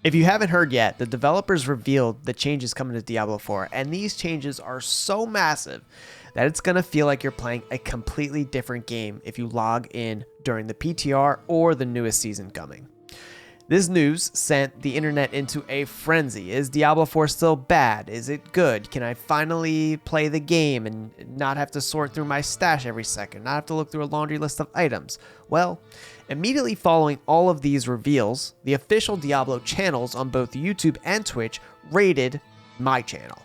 If you haven't heard yet, the developers revealed the changes coming to Diablo 4, and these changes are so massive that it's going to feel like you're playing a completely different game if you log in during the PTR or the newest season coming. This news sent the internet into a frenzy. Is Diablo 4 still bad? Is it good? Can I finally play the game and not have to sort through my stash every second, not have to look through a laundry list of items? Well, immediately following all of these reveals, the official Diablo channels on both YouTube and Twitch raided my channel.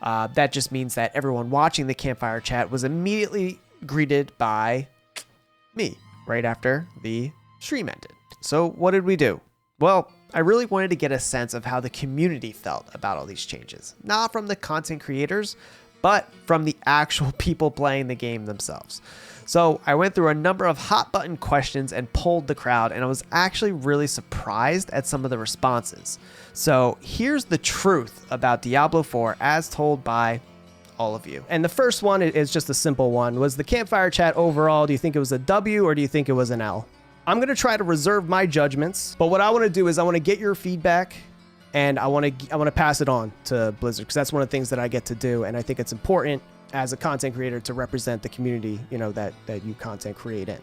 That just means that everyone watching the Campfire Chat was immediately greeted by me right after the stream ended. So what did we do? Well, I really wanted to get a sense of how the community felt about all these changes. Not from the content creators, but from the actual people playing the game themselves. So I went through a number of hot button questions and polled the crowd, and I was actually really surprised at some of the responses. So here's the truth about Diablo 4 as told by all of you. And the first one is just a simple one. Was the Campfire Chat overall, do you think it was a W or do you think it was an L? I'm going to try to reserve my judgments, but what I want to do is I want to get your feedback and I want to pass it on to Blizzard, because that's one of the things that I get to do, and I think it's important as a content creator to represent the community, you know, that you content create in.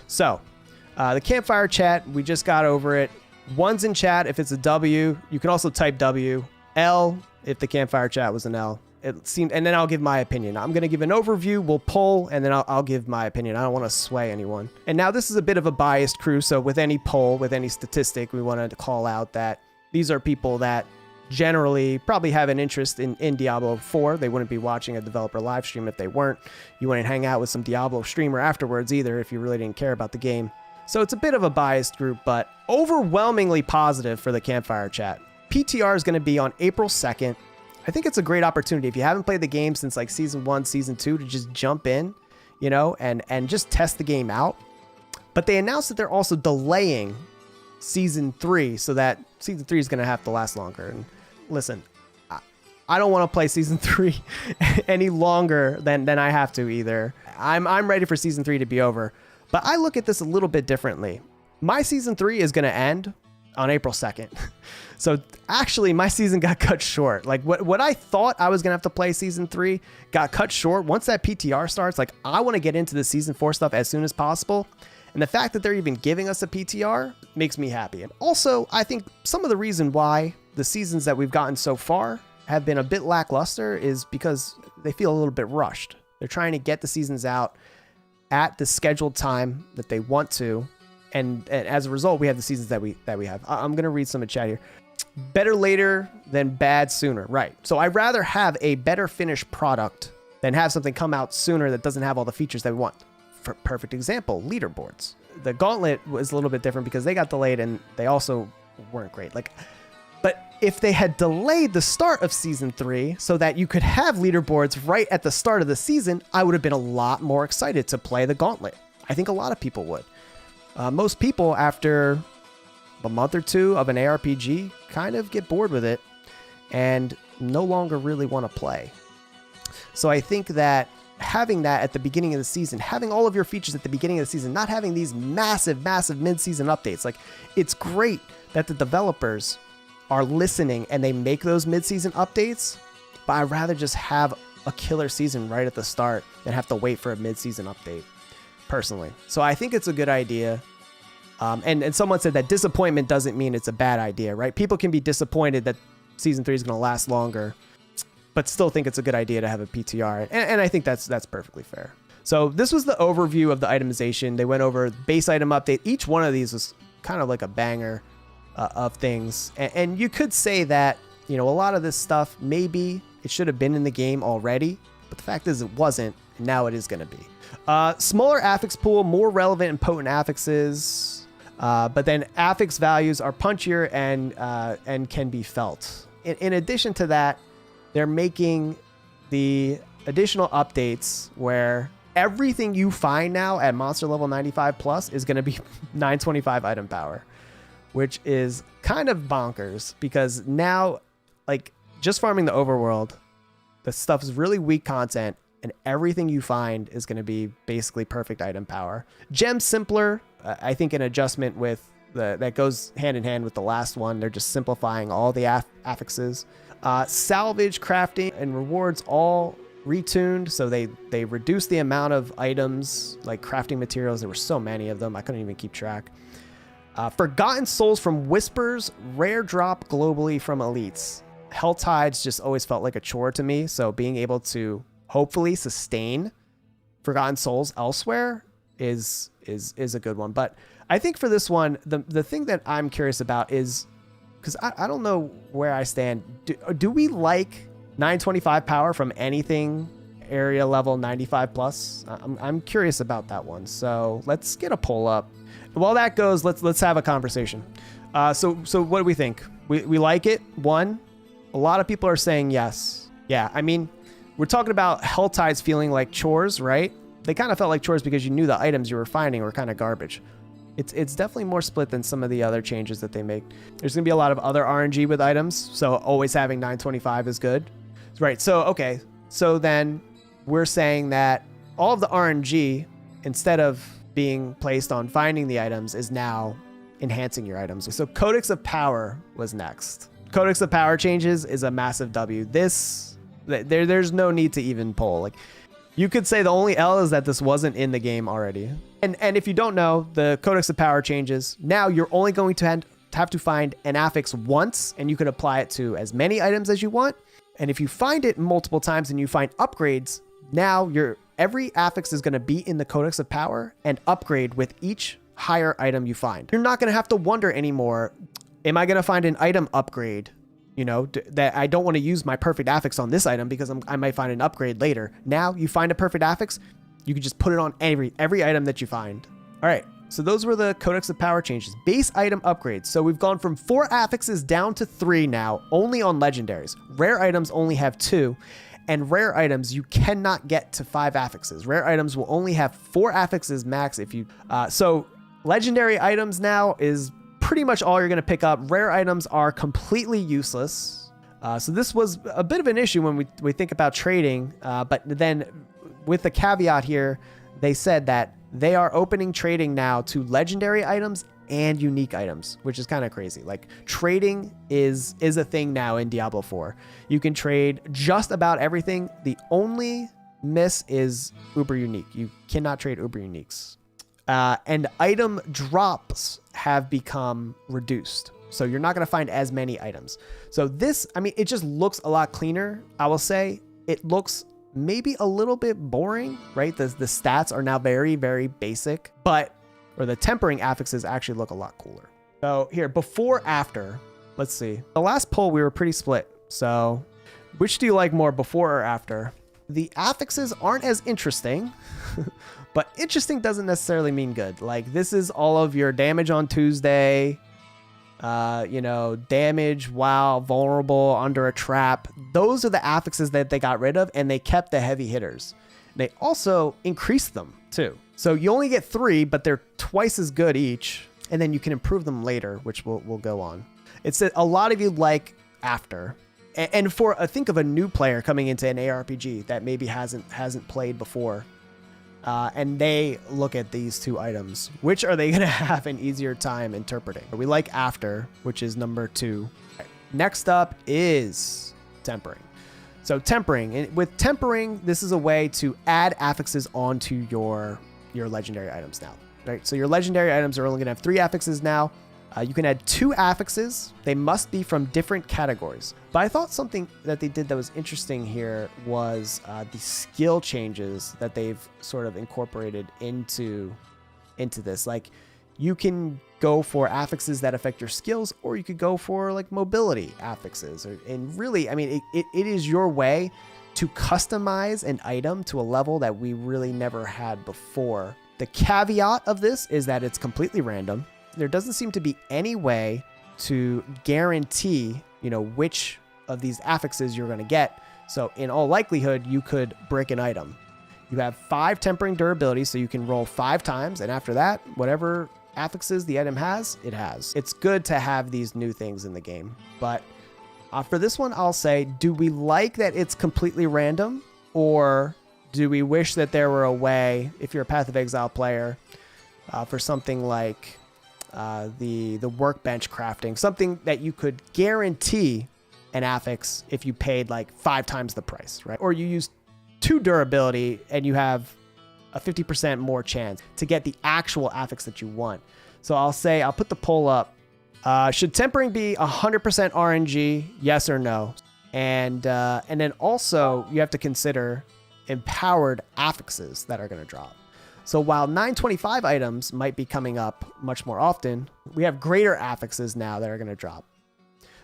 So, the Campfire Chat, we just got over it. One's in chat if it's a W. You can also type W. L if the Campfire Chat was an L. It seemed, and then I'll give my opinion. I'm going to give an overview, we'll poll, and then I'll give my opinion. I don't want to sway anyone. And now this is a bit of a biased crew, so with any poll, with any statistic, we wanted to call out that these are people that generally probably have an interest in Diablo 4. They wouldn't be watching a developer live stream if they weren't. You wouldn't hang out with some Diablo streamer afterwards either if you really didn't care about the game. So it's a bit of a biased group, but overwhelmingly positive for the Campfire Chat. PTR is going to be on April 2nd. I think it's a great opportunity if you haven't played the game since like season 1, season 2 to just jump in, you know, and just test the game out. But they announced that they're also delaying season 3 so that season 3 is going to have to last longer. And listen, I don't want to play season 3 any longer than I have to either. I'm ready for season 3 to be over, but I look at this a little bit differently. My season 3 is going to end on April 2nd. So actually my season got cut short. Like what I thought I was going to have to play season 3 got cut short. Once that PTR starts, like I want to get into the season 4 stuff as soon as possible. And the fact that they're even giving us a PTR makes me happy. And also, I think some of the reason why the seasons that we've gotten so far have been a bit lackluster is because they feel a little bit rushed. They're trying to get the seasons out at the scheduled time that they want to. And as a result, we have the seasons that we have. I'm going to read some in chat here. Better later than bad sooner. Right. So I'd rather have a better finished product than have something come out sooner that doesn't have all the features that we want. For perfect example, leaderboards. The Gauntlet was a little bit different because they got delayed and they also weren't great. But if they had delayed the start of season 3 so that you could have leaderboards right at the start of the season, I would have been a lot more excited to play the Gauntlet. I think a lot of people would. Most people, after a month or two of an ARPG, kind of get bored with it and no longer really want to play. So I think that having that at the beginning of the season, having all of your features at the beginning of the season, not having these massive mid-season updates, like it's great that the developers are listening and they make those mid-season updates, but I'd rather just have a killer season right at the start than have to wait for a mid-season update, personally. So I think it's a good idea. And someone said that disappointment doesn't mean it's a bad idea, right? People can be disappointed that season 3 is going to last longer, but still think it's a good idea to have a PTR. And I think that's perfectly fair. So this was the overview of the itemization. They went over base item update. Each one of these was kind of like a banger of things. And you could say that, you know, a lot of this stuff, maybe it should have been in the game already, but the fact is it wasn't, and now it is going to be. Smaller affix pool, more relevant and potent affixes, but then affix values are punchier and can be felt. In addition to that, they're making the additional updates where everything you find now at monster level 95 plus is going to be 925 item power, which is kind of bonkers because now, like, just farming the overworld, the stuff is really weak content and everything you find is going to be basically perfect item power. Gems simpler, I think an adjustment with that goes hand in hand with the last one. They're just simplifying all the affixes. Salvage, crafting, and rewards all retuned, so they reduced the amount of items like crafting materials. There were so many of them, I couldn't even keep track. Forgotten souls from whispers, rare drop globally from elites. Helltides just always felt like a chore to me, so being able to hopefully sustain Forgotten Souls elsewhere is a good one. But I think for this one, the thing that I'm curious about is, because I don't know where I stand. Do we like 925 power from anything area level 95 plus? I'm curious about that one. So let's get a poll up. While that goes, let's have a conversation. So what do we think? We like it. One, a lot of people are saying yes. Yeah, I mean, we're talking about Helltides feeling like chores, right? They kind of felt like chores because you knew the items you were finding were kind of garbage. It's definitely more split than some of the other changes that they make. There's going to be a lot of other RNG with items, so always having 925 is good. Right, so okay. So then we're saying that all of the RNG, instead of being placed on finding the items, is now enhancing your items. So Codex of Power was next. Codex of Power changes is a massive W. There's no need to even poll. Like, you could say the only L is that this wasn't in the game already. And if you don't know, the Codex of Power changes. Now you're only going to have to find an affix once, and you can apply it to as many items as you want. And if you find it multiple times and you find upgrades, now every affix is going to be in the Codex of Power and upgrade with each higher item you find. You're not going to have to wonder anymore, am I going to find an item upgrade? You know, that I don't want to use my perfect affix on this item because I might find an upgrade later. Now you find a perfect affix, you can just put it on every item that you find. All right, so those were the Codex of Power changes. Base item upgrades. So we've gone from 4 affixes down to 3 now, only on legendaries. Rare items only have 2, and rare items you cannot get to 5 affixes. Rare items will only have 4 affixes max if you. So legendary items now is pretty much all you're going to pick up. Rare items are completely useless. So this was a bit of an issue when we think about trading, but then with the caveat here, they said that they are opening trading now to legendary items and unique items, which is kind of crazy. Like, trading is a thing now in Diablo 4. You can trade just about everything. The only miss is uber unique. You cannot trade uber uniques. And item drops have become reduced. So you're not going to find as many items. So this, I mean, it just looks a lot cleaner. I will say it looks maybe a little bit boring, right? The stats are now very, very basic, or the tempering affixes actually look a lot cooler. So here, before, after, let's see. The last poll, we were pretty split. So which do you like more, before or after? The affixes aren't as interesting, but interesting doesn't necessarily mean good. Like, this is all of your damage on Tuesday, damage while vulnerable under a trap. Those are the affixes that they got rid of, and they kept the heavy hitters. They also increased them too. So you only get 3, but they're twice as good each, and then you can improve them later, which we'll go on. It's that a lot of you like after. And for think of a new player coming into an ARPG that maybe hasn't played before, and they look at these 2 items, which are they going to have an easier time interpreting? We like after, which is number 2. Next up is tempering. So tempering, and with tempering, this is a way to add affixes onto your legendary items now, right? So your legendary items are only going to have 3 affixes now. You can add 2 affixes. They must be from different categories. But I thought something that they did that was interesting here was the skill changes that they've sort of incorporated into this. Like, you can go for affixes that affect your skills, or you could go for like mobility affixes. And really, I mean, it is your way to customize an item to a level that we really never had before. The caveat of this is that it's completely random. There doesn't seem to be any way to guarantee, which of these affixes you're going to get. So in all likelihood, you could break an item. You have 5 tempering durability, so you can roll 5 times. And after that, whatever affixes the item has, it has. It's good to have these new things in the game. But for this one, I'll say, do we like that it's completely random? Or do we wish that there were a way, if you're a Path of Exile player, for something like the workbench crafting, something that you could guarantee an affix if you paid like 5 times the price, right? Or you use 2 durability and you have a 50% more chance to get the actual affix that you want. So I'll put the poll up. Should tempering be 100% RNG? Yes or no? And then also you have to consider empowered affixes that are going to drop. So while 925 items might be coming up much more often, we have greater affixes now that are going to drop.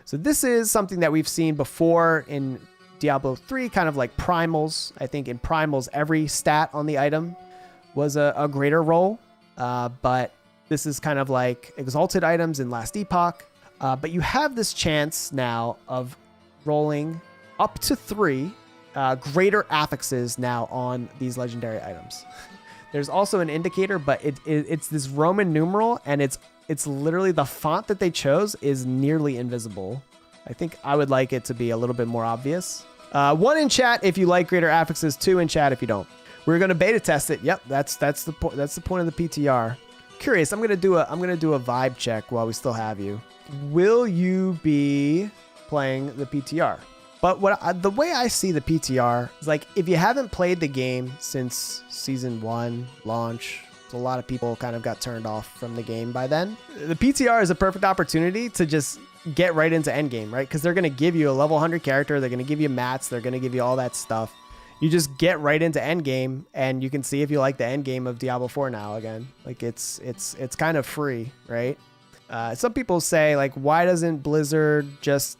So this is something that we've seen before in Diablo 3, kind of like primals. I think in primals, every stat on the item was a greater roll, but this is kind of like exalted items in Last Epoch. But you have this chance now of rolling up to 3 greater affixes now on these legendary items. There's also an indicator, but it's this Roman numeral, and it's literally the font that they chose is nearly invisible. I think I would like it to be a little bit more obvious. 1 in chat if you like greater affixes, 2 in chat if you don't. We're gonna beta test it. Yep, that's the point. That's the point of the PTR. Curious, I'm gonna do a vibe check while we still have you. Will you be playing the PTR? But the way I see the PTR is like, if you haven't played the game since season 1 launch, a lot of people kind of got turned off from the game by then. The PTR is a perfect opportunity to just get right into endgame, right? Because they're going to give you a level 100 character. They're going to give you mats. They're going to give you all that stuff. You just get right into endgame, and you can see if you like the endgame of Diablo 4 now again. Like it's kind of free, right? Some people say, like, why doesn't Blizzard just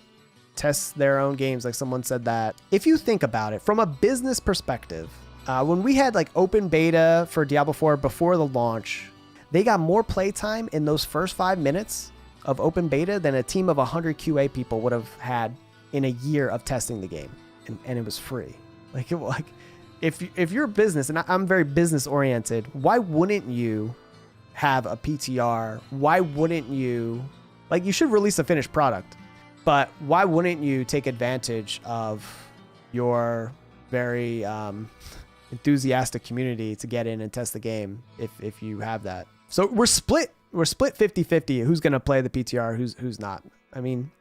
test their own games? Like someone said that. If you think about it from a business perspective, when we had like open beta for Diablo 4 before the launch, they got more playtime in those first 5 minutes of open beta than a team of 100 QA people would have had in a year of testing the game, and it was free. Like if you're a business, and I'm very business oriented, why wouldn't you have a PTR? Why wouldn't you, like, you should release a finished product, but why wouldn't you take advantage of your very enthusiastic community to get in and test the game if you have that? So we're split 50-50 who's going to play the PTR, who's not. I mean,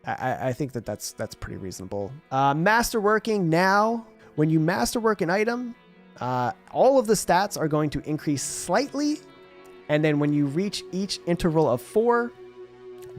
I think that's pretty reasonable. Masterworking now, when you masterwork an item, all of the stats are going to increase slightly, and then when you reach each interval of 4,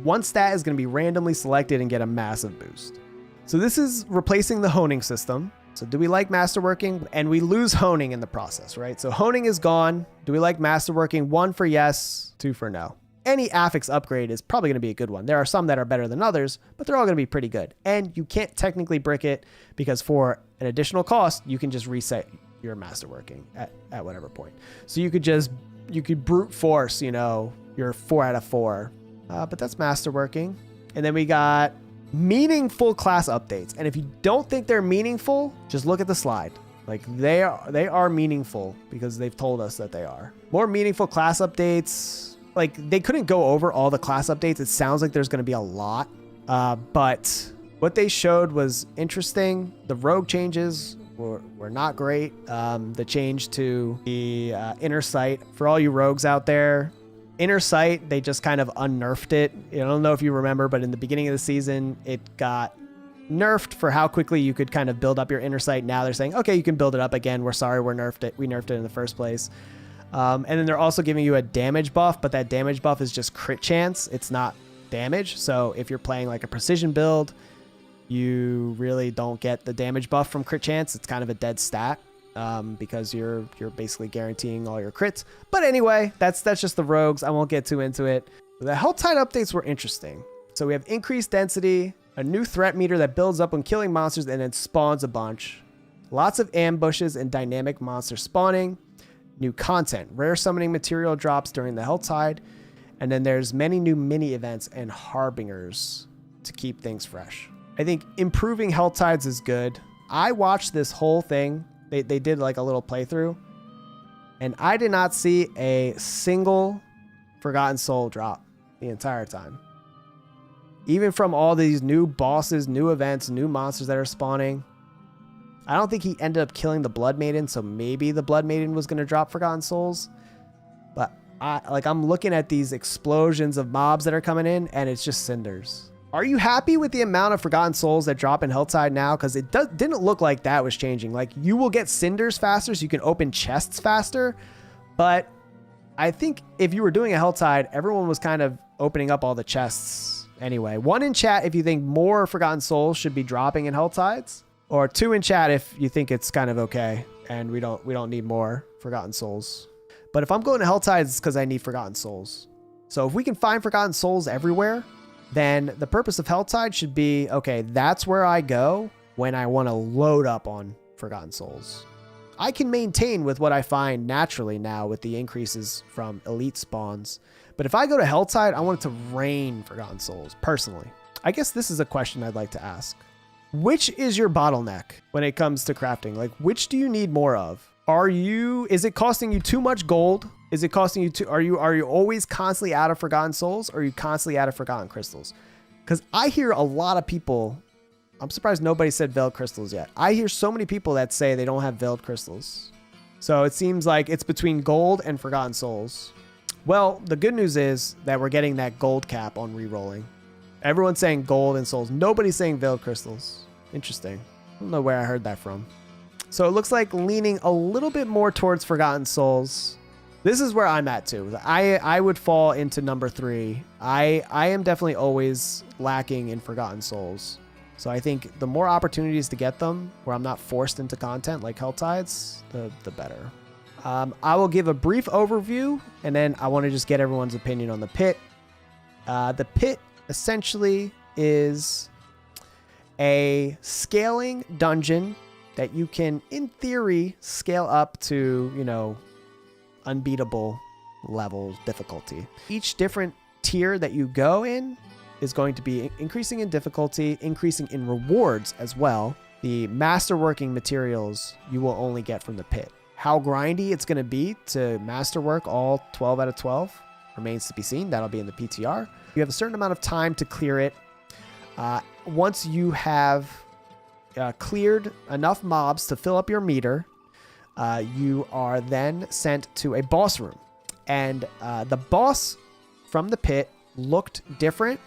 1 stat is going to be randomly selected and get a massive boost. So this is replacing the honing system. So do we like masterworking? And we lose honing in the process, right? So honing is gone. Do we like masterworking? 1 for yes, 2 for no. Any affix upgrade is probably going to be a good one. There are some that are better than others, but they're all going to be pretty good. And you can't technically brick it, because for an additional cost, you can just reset your masterworking at whatever point. So you could brute force, your 4 out of 4. But that's masterworking. And then we got meaningful class updates. And if you don't think they're meaningful, just look at the slide. Like, they are meaningful because they've told us that they are. More meaningful class updates. Like, they couldn't go over all the class updates. It sounds like there's going to be a lot. But what they showed was interesting. The rogue changes were not great. The change to the inner sight. For all you rogues out there, inner sight, they just kind of unnerfed it. I don't know if you remember, but in the beginning of the season, it got nerfed for how quickly you could kind of build up your inner sight. Now they're saying, okay, you can build it up again. We're sorry, we nerfed it in the first place. And then they're also giving you a damage buff, but that damage buff is just crit chance. It's not damage. So if you're playing like a precision build, you really don't get the damage buff from crit chance. It's kind of a dead stat. Because you're basically guaranteeing all your crits. But anyway, that's just the rogues. I won't get too into it. The Helltide updates were interesting. So we have increased density, a new threat meter that builds up when killing monsters and then spawns a bunch, lots of ambushes and dynamic monster spawning, new content, rare summoning material drops during the Helltide, and then there's many new mini events and harbingers to keep things fresh. I think improving Helltides is good. I watched this whole thing. They did like a little playthrough, and I did not see a single Forgotten Soul drop the entire time. Even from all these new bosses, new events, new monsters that are spawning. I don't think he ended up killing the Blood Maiden, so maybe the Blood Maiden was going to drop Forgotten Souls. But I'm looking at these explosions of mobs that are coming in, and it's just cinders. Are you happy with the amount of Forgotten Souls that drop in Helltide now? Because it didn't look like that was changing. Like, you will get cinders faster, so you can open chests faster. But I think if you were doing a Helltide, everyone was kind of opening up all the chests anyway. 1 in chat if you think more Forgotten Souls should be dropping in Helltides, or 2 in chat if you think it's kind of okay and we don't need more Forgotten Souls. But if I'm going to Helltides, it's because I need Forgotten Souls. So if we can find Forgotten Souls everywhere, then the purpose of Helltide should be, okay, that's where I go when I want to load up on Forgotten Souls. I can maintain with what I find naturally now with the increases from elite spawns. But if I go to Helltide, I want it to rain Forgotten Souls, personally. I guess this is a question I'd like to ask. Which is your bottleneck when it comes to crafting? Like, which do you need more of? Is it costing you too much gold? Is it costing you are you always constantly out of Forgotten Souls, or are you constantly out of Forgotten Crystals? Because I hear a lot of people, I'm surprised nobody said Veiled Crystals yet. I hear so many people that say they don't have Veiled Crystals. So it seems like it's between gold and Forgotten Souls. Well, the good news is that we're getting that gold cap on rerolling. Everyone's saying gold and souls. Nobody's saying Veiled Crystals. Interesting. I don't know where I heard that from. So it looks like leaning a little bit more towards Forgotten Souls. This is where I'm at too. I would fall into number 3. I am definitely always lacking in Forgotten Souls. So I think the more opportunities to get them where I'm not forced into content like Helltides, the better. I will give a brief overview, and then I want to just get everyone's opinion on the pit. The pit essentially is a scaling dungeon that you can, in theory, scale up to, unbeatable level difficulty. Each different tier that you go in is going to be increasing in difficulty, increasing in rewards as well. The masterworking materials you will only get from the pit. How grindy it's going to be to masterwork all 12 out of 12 remains to be seen. That'll be in the PTR. You have a certain amount of time to clear it. Once you have cleared enough mobs to fill up your meter, you are then sent to a boss room. And the boss from the pit looked different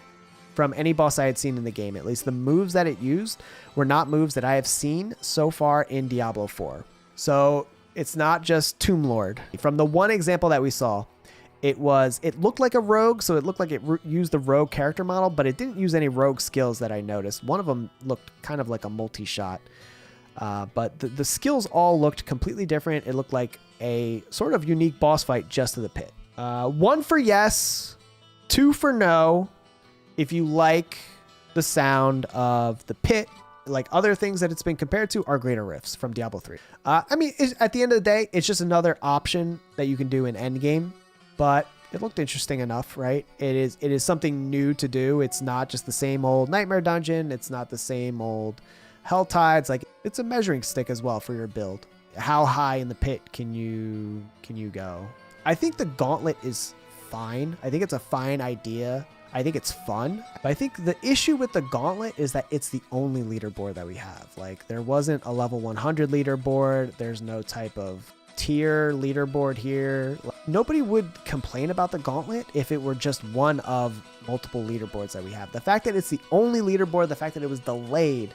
from any boss I had seen in the game. At least the moves that it used were not moves that I have seen so far in Diablo 4. So it's not just Tomb Lord. From the one example that we saw, it looked like a rogue, so it looked like it used the rogue character model, but it didn't use any rogue skills that I noticed. One of them looked kind of like a multi-shot, but the skills all looked completely different. It looked like a sort of unique boss fight just to the pit. 1 for yes, 2 for no. If you like the sound of the pit, like other things that it's been compared to are Greater Rifts from Diablo 3. At the end of the day, it's just another option that you can do in endgame, but it looked interesting enough, right? It is something new to do. It's not just the same old Nightmare Dungeon. It's not the same old Helltides. Like, it's a measuring stick as well for your build. How high in the pit can you go? I think the gauntlet is fine. I think it's a fine idea. I think it's fun. But I think the issue with the gauntlet is that it's the only leaderboard that we have. Like, there wasn't a level 100 leaderboard. There's no type of tier leaderboard here. Nobody would complain about the gauntlet if it were just one of multiple leaderboards that we have. The fact that it's the only leaderboard, the fact that it was delayed,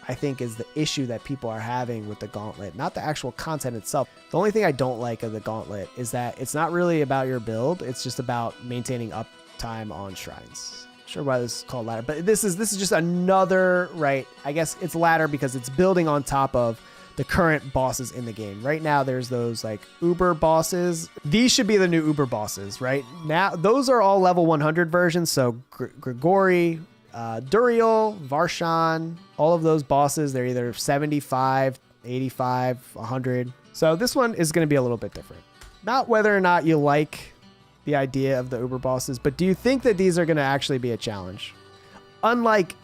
I think is the issue that people are having with the gauntlet, not the actual content itself. The only thing I don't like of the gauntlet is that it's not really about your build. It's just about maintaining uptime on shrines. Not sure why this is called ladder, but this is just another, right? I guess it's ladder because it's building on top of the current bosses in the game. Right now, there's those like Uber bosses. These should be the new Uber bosses, right? Now, those are all level 100 versions. So Grigori, Duriel, Varshan, all of those bosses, they're either 75, 85, 100. So this one is going to be a little bit different. Not whether or not you like the idea of the Uber bosses, but do you think that these are going to actually be a challenge? Unlike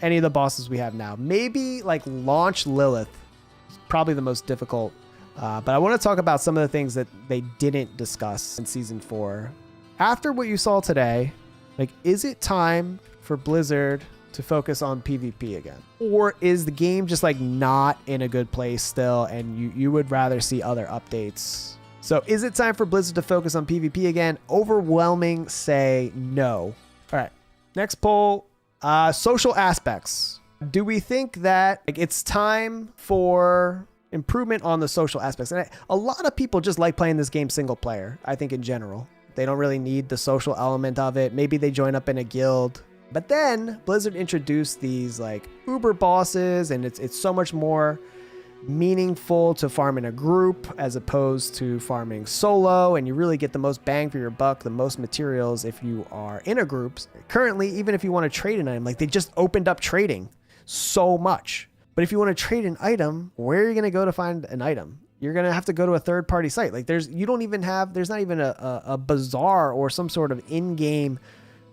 any of the bosses we have now. Maybe like Launch Lilith, probably the most difficult. But I want to talk about some of the things that they didn't discuss in Season 4. After what you saw today, like, is it time for Blizzard to focus on PvP again? Or is the game just like not in a good place still and you would rather see other updates So is it time for Blizzard to focus on PvP again? Overwhelming say no. All right, next poll, social aspects. Do we think that it's time for improvement on the social aspects? And a lot of people just like playing this game single player, I think in general. They don't really need the social element of it. Maybe they join up in a guild. But then Blizzard introduced these like Uber bosses, and it's so much more meaningful to farm in a group as opposed to farming solo, and you really get the most bang for your buck, the most materials if you are in a group. Currently, even if you want to trade an item, like they just opened up trading so much. But if you want to trade an item, where are you going to go to find an item? You're going to have to go to a third-party site. Like there's not even a bazaar or some sort of in-game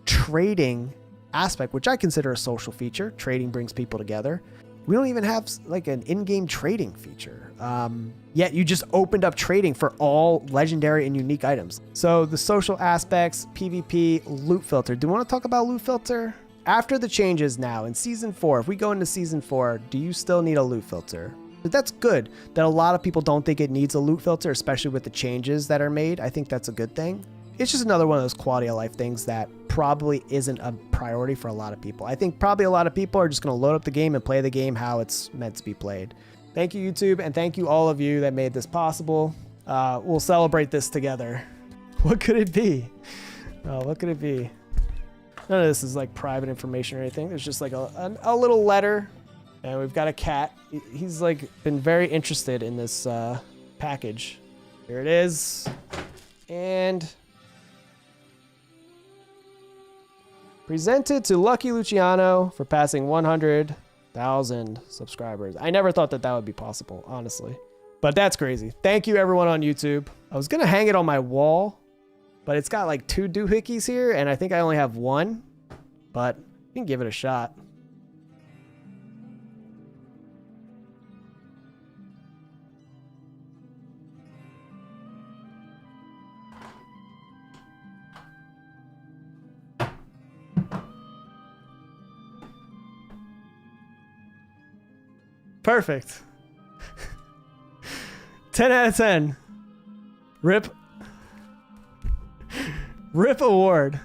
trading aspect, which I consider a social feature. Trading brings people together. We don't even have like an in-game trading feature. Yet you just opened up trading for all legendary and unique items. So the social aspects, PvP, loot filter. Do you want to talk about loot filter? After the changes now in season 4, if we go into season 4, do you still need a loot filter? But that's good that a lot of people don't think it needs a loot filter, especially with the changes that are made. I think that's a good thing. It's just another one of those quality of life things that probably isn't a priority for a lot of people. I think probably a lot of people are just going to load up the game and play the game how it's meant to be played. Thank you, YouTube, and thank you all of you that made this possible. We'll celebrate this together. What could it be? What could it be? None of this is like private information or anything. There's just like a little letter, and we've got a cat. He's like been very interested in this package. Here it is. And presented to Lucky Luciano for passing 100,000 subscribers. I never thought that would be possible, honestly. But that's crazy. Thank you, everyone on YouTube. I was going to hang it on my wall, but it's got like 2 doohickeys here, and I think I only have 1. But you can give it a shot. Perfect. 10 out of 10. Rip award.